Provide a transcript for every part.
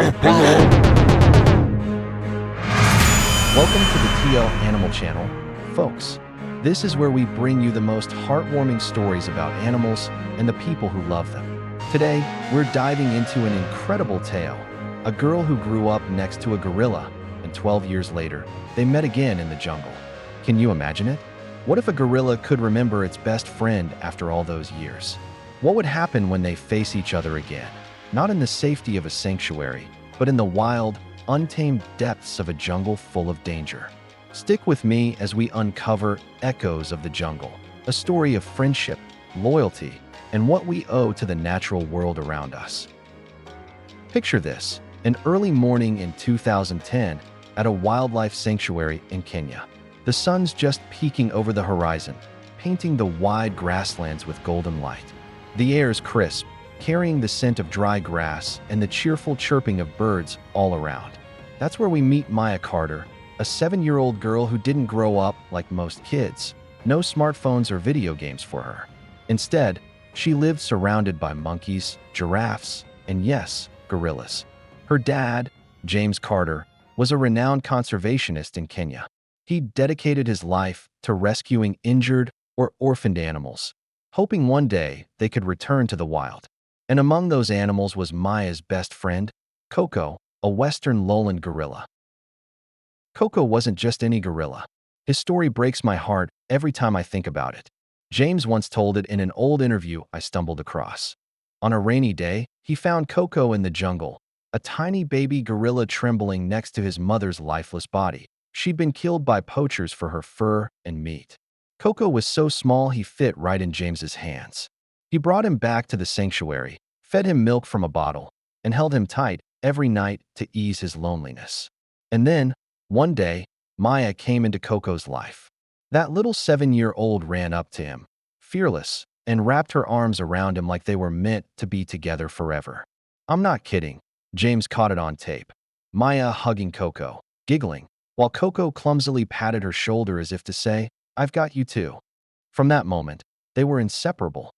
Welcome to the TL Animal Channel, folks. This is where we bring you the most heartwarming stories about animals and the people who love them. Today, we're diving into an incredible tale. A girl who grew up next to a gorilla, and 12 years later, they met again in the jungle. Can you imagine it? What if a gorilla could remember its best friend after all those years? What would happen when they face each other again? Not in the safety of a sanctuary, but in the wild, untamed depths of a jungle full of danger. Stick with me as we uncover echoes of the jungle, a story of friendship, loyalty, and what we owe to the natural world around us. Picture this, an early morning in 2010 at a wildlife sanctuary in Kenya. The sun's just peeking over the horizon, painting the wide grasslands with golden light. The air's crisp, carrying the scent of dry grass and the cheerful chirping of birds all around. That's where we meet Maya Carter, a 7-year-old girl who didn't grow up like most kids. No smartphones or video games for her. Instead, she lived surrounded by monkeys, giraffes, and yes, gorillas. Her dad, James Carter, was a renowned conservationist in Kenya. He dedicated his life to rescuing injured or orphaned animals, hoping one day they could return to the wild. And among those animals was Maya's best friend, Koko, a western lowland gorilla. Koko wasn't just any gorilla. His story breaks my heart every time I think about it. James once told it in an old interview I stumbled across. On a rainy day, he found Koko in the jungle, a tiny baby gorilla trembling next to his mother's lifeless body. She'd been killed by poachers for her fur and meat. Koko was so small he fit right in James's hands. He brought him back to the sanctuary, fed him milk from a bottle, and held him tight every night to ease his loneliness. And then, one day, Maya came into Koko's life. That little 7-year-old ran up to him, fearless, and wrapped her arms around him like they were meant to be together forever. I'm not kidding. James caught it on tape. Maya hugging Koko, giggling, while Koko clumsily patted her shoulder as if to say, "I've got you too." From that moment, they were inseparable.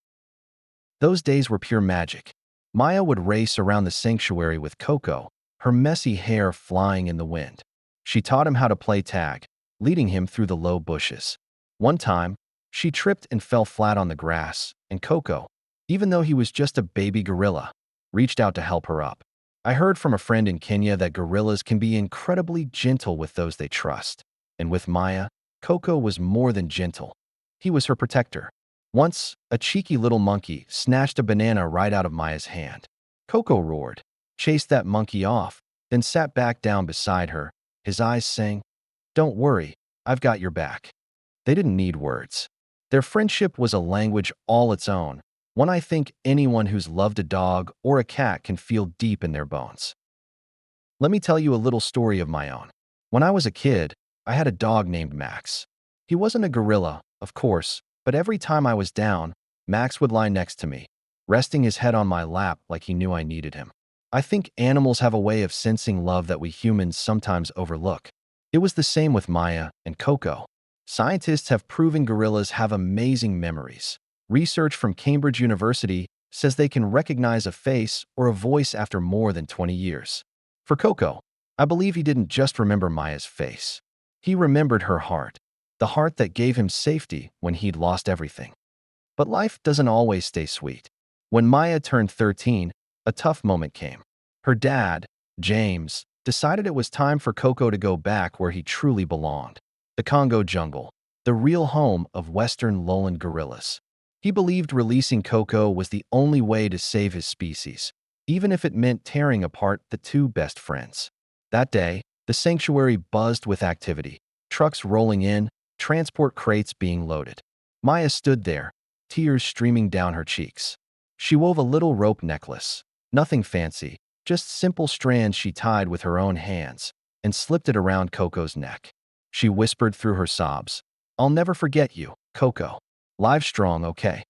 Those days were pure magic. Maya would race around the sanctuary with Koko, her messy hair flying in the wind. She taught him how to play tag, leading him through the low bushes. One time, she tripped and fell flat on the grass, and Koko, even though he was just a baby gorilla, reached out to help her up. I heard from a friend in Kenya that gorillas can be incredibly gentle with those they trust. And with Maya, Koko was more than gentle. He was her protector. Once, a cheeky little monkey snatched a banana right out of Maya's hand. Koko roared, chased that monkey off, then sat back down beside her, his eyes saying, "Don't worry, I've got your back." They didn't need words. Their friendship was a language all its own, one I think anyone who's loved a dog or a cat can feel deep in their bones. Let me tell you a little story of my own. When I was a kid, I had a dog named Max. He wasn't a gorilla, of course, but every time I was down, Max would lie next to me, resting his head on my lap like he knew I needed him. I think animals have a way of sensing love that we humans sometimes overlook. It was the same with Maya and Koko. Scientists have proven gorillas have amazing memories. Research from Cambridge University says they can recognize a face or a voice after more than 20 years. For Koko, I believe he didn't just remember Maya's face. He remembered her heart, the heart that gave him safety when he'd lost everything. But life doesn't always stay sweet. When Maya turned 13, a tough moment came. Her dad, James, decided it was time for Koko to go back where he truly belonged, the Congo jungle, the real home of western lowland gorillas. He believed releasing Koko was the only way to save his species, even if it meant tearing apart the two best friends. That day, the sanctuary buzzed with activity, trucks rolling in, transport crates being loaded. Maya stood there, tears streaming down her cheeks. She wove a little rope necklace, nothing fancy, just simple strands she tied with her own hands, and slipped it around Koko's neck. She whispered through her sobs, "I'll never forget you, Koko. Live strong, okay?"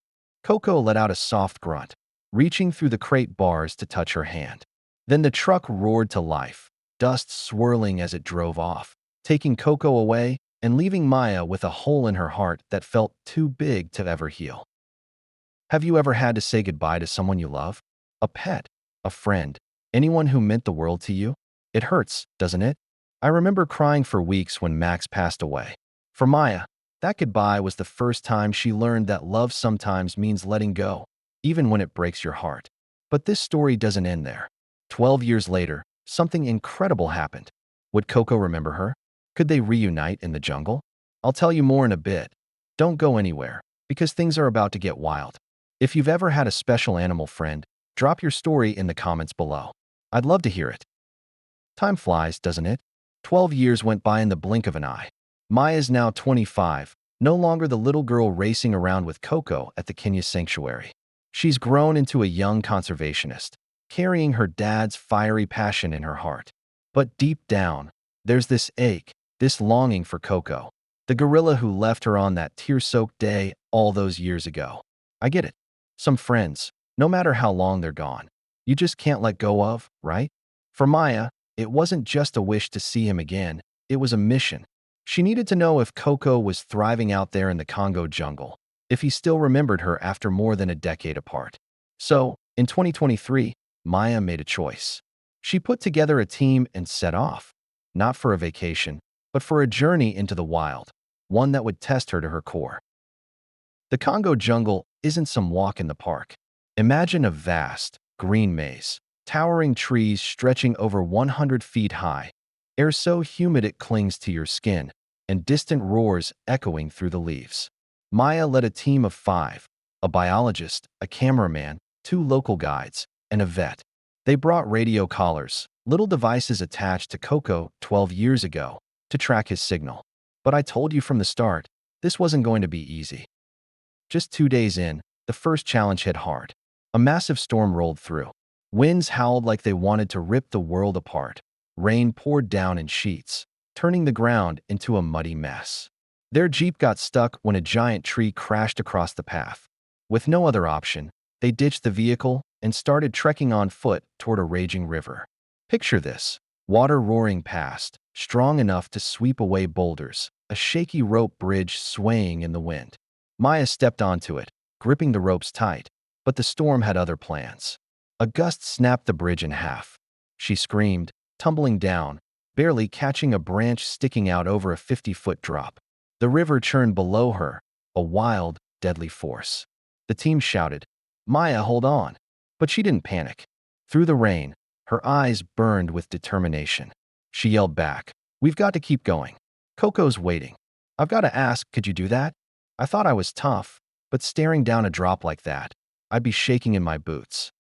Koko let out a soft grunt, reaching through the crate bars to touch her hand. Then the truck roared to life, dust swirling as it drove off, taking Koko away and leaving Maya with a hole in her heart that felt too big to ever heal. Have you ever had to say goodbye to someone you love? A pet, a friend, Anyone who meant the world to you? It hurts, doesn't it? I remember crying for weeks when Max passed away. For Maya, that goodbye was the first time she learned that love sometimes means letting go, even when it breaks your heart. But this story doesn't end there. 12 years later, something incredible happened. Would Koko remember her? Could they reunite in the jungle? I'll tell you more in a bit. Don't go anywhere, because things are about to get wild. If you've ever had a special animal friend, drop your story in the comments below. I'd love to hear it. Time flies, doesn't it? 12 years went by in the blink of an eye. Maya is now 25, no longer the little girl racing around with Koko at the Kenya sanctuary. She's grown into a young conservationist, carrying her dad's fiery passion in her heart. But deep down, there's this ache, this longing for Koko, the gorilla who left her on that tear-soaked day all those years ago. I get it. Some friends, no matter how long they're gone, you just can't let go of, right? For Maya, it wasn't just a wish to see him again, it was a mission. She needed to know if Koko was thriving out there in the Congo jungle, if he still remembered her after more than a decade apart. So, in 2023, Maya made a choice. She put together a team and set off, not for a vacation, but for a journey into the wild, one that would test her to her core. The Congo jungle isn't some walk in the park. Imagine a vast, green maze, towering trees stretching over 100 feet high, air so humid it clings to your skin, and distant roars echoing through the leaves. Maya led a team of 5, a biologist, a cameraman, 2 local guides, and a vet. They brought radio collars, little devices attached to Koko 12 years ago, to track his signal. But I told you from the start, this wasn't going to be easy. Just 2 days in, the first challenge hit hard. A massive storm rolled through. Winds howled like they wanted to rip the world apart. Rain poured down in sheets, turning the ground into a muddy mess. Their jeep got stuck when a giant tree crashed across the path. With no other option, they ditched the vehicle and started trekking on foot toward a raging river. Picture this: water roaring past, strong enough to sweep away boulders, a shaky rope bridge swaying in the wind. Maya stepped onto it, gripping the ropes tight, but the storm had other plans. A gust snapped the bridge in half. She screamed, tumbling down, barely catching a branch sticking out over a 50-foot drop. The river churned below her, a wild, deadly force. The team shouted, "Maya, hold on!" But she didn't panic. Through the rain, her eyes burned with determination. She yelled back, "We've got to keep going. Koko's waiting. I've got to ask, could you do that?" I thought I was tough, but staring down a drop like that, I'd be shaking in my boots.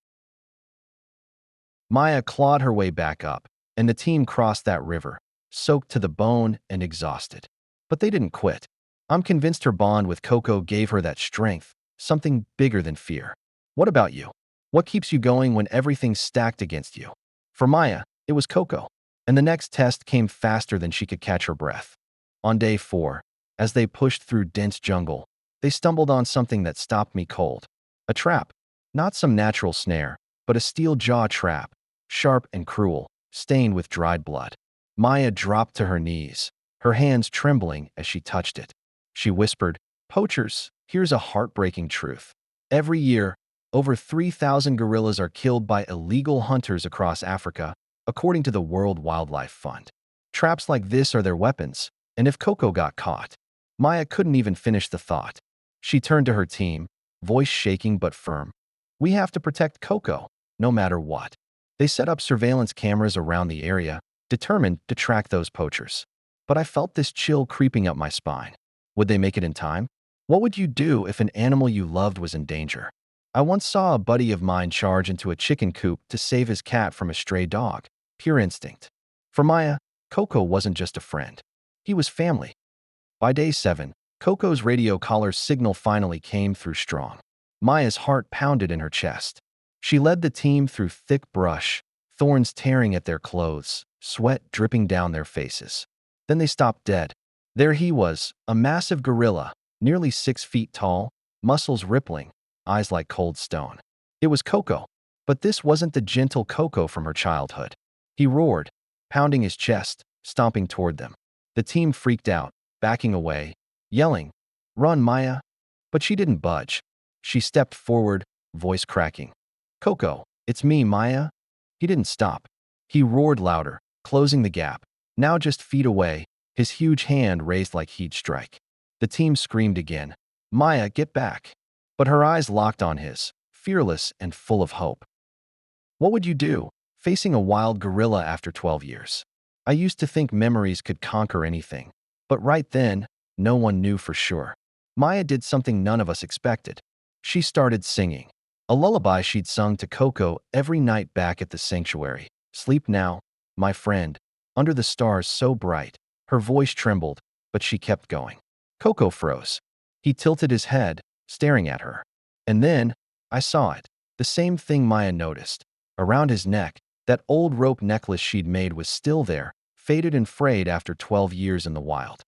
Maya clawed her way back up, and the team crossed that river, soaked to the bone and exhausted. But they didn't quit. I'm convinced her bond with Koko gave her that strength, something bigger than fear. What about you? What keeps you going when everything's stacked against you? For Maya, it was Koko, and the next test came faster than she could catch her breath. On day 4, as they pushed through dense jungle, they stumbled on something that stopped me cold. A trap. Not some natural snare, but a steel jaw trap, sharp and cruel, stained with dried blood. Maya dropped to her knees, her hands trembling as she touched it. She whispered, "Poachers, here's a heartbreaking truth. Every year, over 3,000 gorillas are killed by illegal hunters across Africa, according to the World Wildlife Fund. Traps like this are their weapons, and if Koko got caught..." Maya couldn't even finish the thought. She turned to her team, voice shaking but firm. "We have to protect Koko, no matter what." They set up surveillance cameras around the area, determined to track those poachers. But I felt this chill creeping up my spine. Would they make it in time? What would you do if an animal you loved was in danger? I once saw a buddy of mine charge into a chicken coop to save his cat from a stray dog. Pure instinct. For Maya, Koko wasn't just a friend. He was family. By day 7, Koko's radio collar signal finally came through strong. Maya's heart pounded in her chest. She led the team through thick brush, thorns tearing at their clothes, sweat dripping down their faces. Then they stopped dead. There he was, a massive gorilla, nearly 6 feet tall, muscles rippling, eyes like cold stone. It was Koko, but this wasn't the gentle Koko from her childhood. He roared, pounding his chest, stomping toward them. The team freaked out, backing away, yelling, "Run, Maya!" But she didn't budge. She stepped forward, voice cracking. "Koko, it's me, Maya." He didn't stop. He roared louder, closing the gap. Now just feet away, his huge hand raised like he'd strike. The team screamed again. Maya, get back. But her eyes locked on his, fearless and full of hope. What would you do, facing a wild gorilla after 12 years? I used to think memories could conquer anything. But right then, no one knew for sure. Maya did something none of us expected. She started singing. A lullaby she'd sung to Koko every night back at the sanctuary. Sleep now, my friend, under the stars so bright. Her voice trembled, but she kept going. Koko froze. He tilted his head, staring at her. And then, I saw it. The same thing Maya noticed. Around his neck, that old rope necklace she'd made was still there, faded and frayed after 12 years in the wild.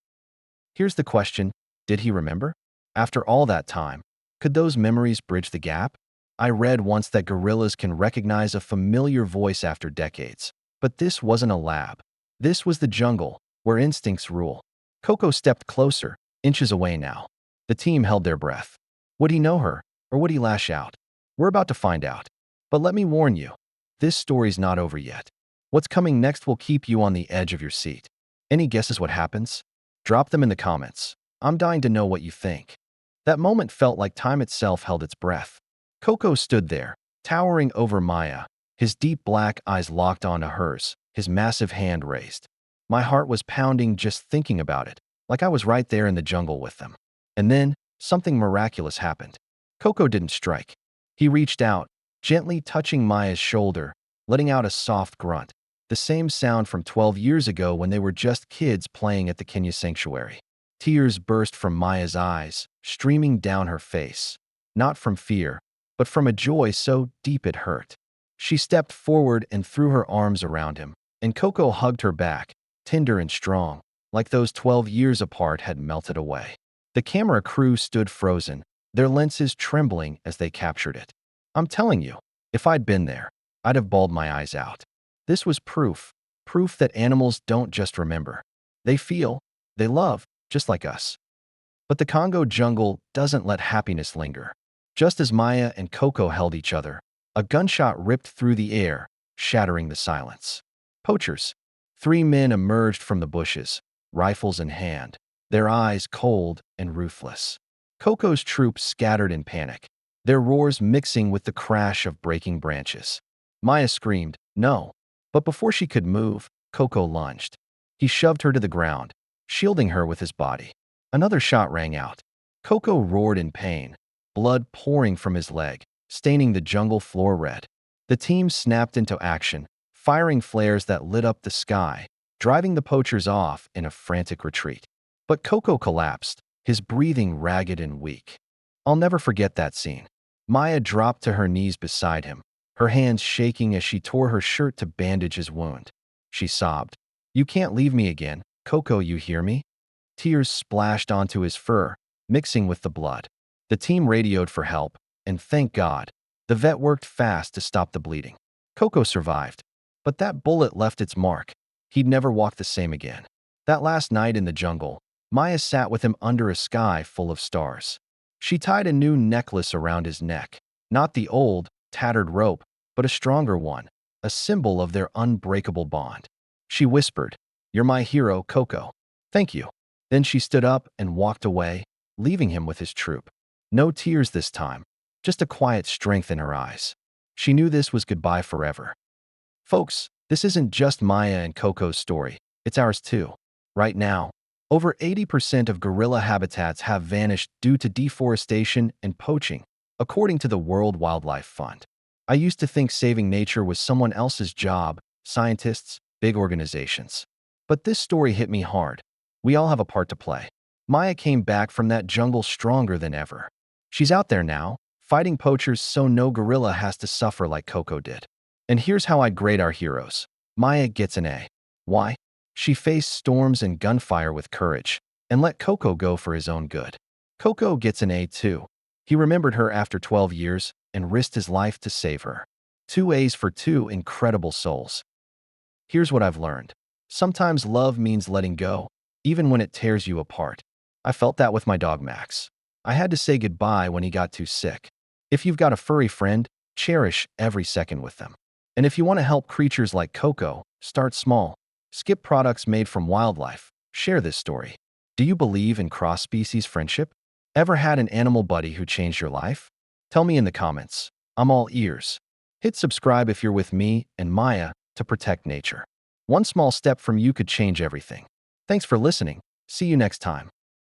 Here's the question, did he remember? After all that time, could those memories bridge the gap? I read once that gorillas can recognize a familiar voice after decades. But this wasn't a lab. This was the jungle, where instincts rule. Koko stepped closer, inches away now. The team held their breath. Would he know her, or would he lash out? We're about to find out. But let me warn you, this story's not over yet. What's coming next will keep you on the edge of your seat. Any guesses what happens? Drop them in the comments. I'm dying to know what you think. That moment felt like time itself held its breath. Koko stood there, towering over Maya, his deep black eyes locked onto hers, his massive hand raised. My heart was pounding just thinking about it, like I was right there in the jungle with them. And then, something miraculous happened. Koko didn't strike. He reached out, gently touching Maya's shoulder, letting out a soft grunt, the same sound from 12 years ago when they were just kids playing at the Kenyan sanctuary. Tears burst from Maya's eyes, streaming down her face, not from fear, but from a joy so deep it hurt. She stepped forward and threw her arms around him, and Koko hugged her back, tender and strong, like those 12 years apart had melted away. The camera crew stood frozen, their lenses trembling as they captured it. I'm telling you, if I'd been there, I'd have bawled my eyes out. This was proof that animals don't just remember. They feel, they love, just like us. But the Congo jungle doesn't let happiness linger. Just as Maya and Koko held each other, a gunshot ripped through the air, shattering the silence. Poachers. 3 men emerged from the bushes, rifles in hand, their eyes cold and ruthless. Koko's troops scattered in panic, their roars mixing with the crash of breaking branches. Maya screamed, "No!" But before she could move, Koko lunged. He shoved her to the ground, shielding her with his body. Another shot rang out. Koko roared in pain, blood pouring from his leg, staining the jungle floor red. The team snapped into action, firing flares that lit up the sky, driving the poachers off in a frantic retreat. But Koko collapsed, his breathing ragged and weak. I'll never forget that scene. Maya dropped to her knees beside him, her hands shaking as she tore her shirt to bandage his wound. She sobbed, "You can't leave me again, Koko, you hear me?" Tears splashed onto his fur, mixing with the blood. The team radioed for help, and thank God, the vet worked fast to stop the bleeding. Koko survived, but that bullet left its mark. He'd never walk the same again. That last night in the jungle, Maya sat with him under a sky full of stars. She tied a new necklace around his neck, not the old, tattered rope, but a stronger one, a symbol of their unbreakable bond. She whispered, "You're my hero, Koko. Thank you." Then she stood up and walked away, leaving him with his troop. No tears this time, just a quiet strength in her eyes. She knew this was goodbye forever. Folks, this isn't just Maya and Koko's story, it's ours too. Right now, over 80% of gorilla habitats have vanished due to deforestation and poaching, according to the World Wildlife Fund. I used to think saving nature was someone else's job, scientists, big organizations. But this story hit me hard. We all have a part to play. Maya came back from that jungle stronger than ever. She's out there now, fighting poachers so no gorilla has to suffer like Koko did. And here's how I'd grade our heroes. Maya gets an A. Why? She faced storms and gunfire with courage, and let Koko go for his own good. Koko gets an A too. He remembered her after 12 years and risked his life to save her. 2 A's for 2 incredible souls. Here's what I've learned. Sometimes love means letting go, even when it tears you apart. I felt that with my dog Max. I had to say goodbye when he got too sick. If you've got a furry friend, cherish every second with them. And if you want to help creatures like Koko, start small. Skip products made from wildlife. Share this story. Do you believe in cross-species friendship? Ever had an animal buddy who changed your life? Tell me in the comments. I'm all ears. Hit subscribe if you're with me and Maya to protect nature. One small step from you could change everything. Thanks for listening. See you next time.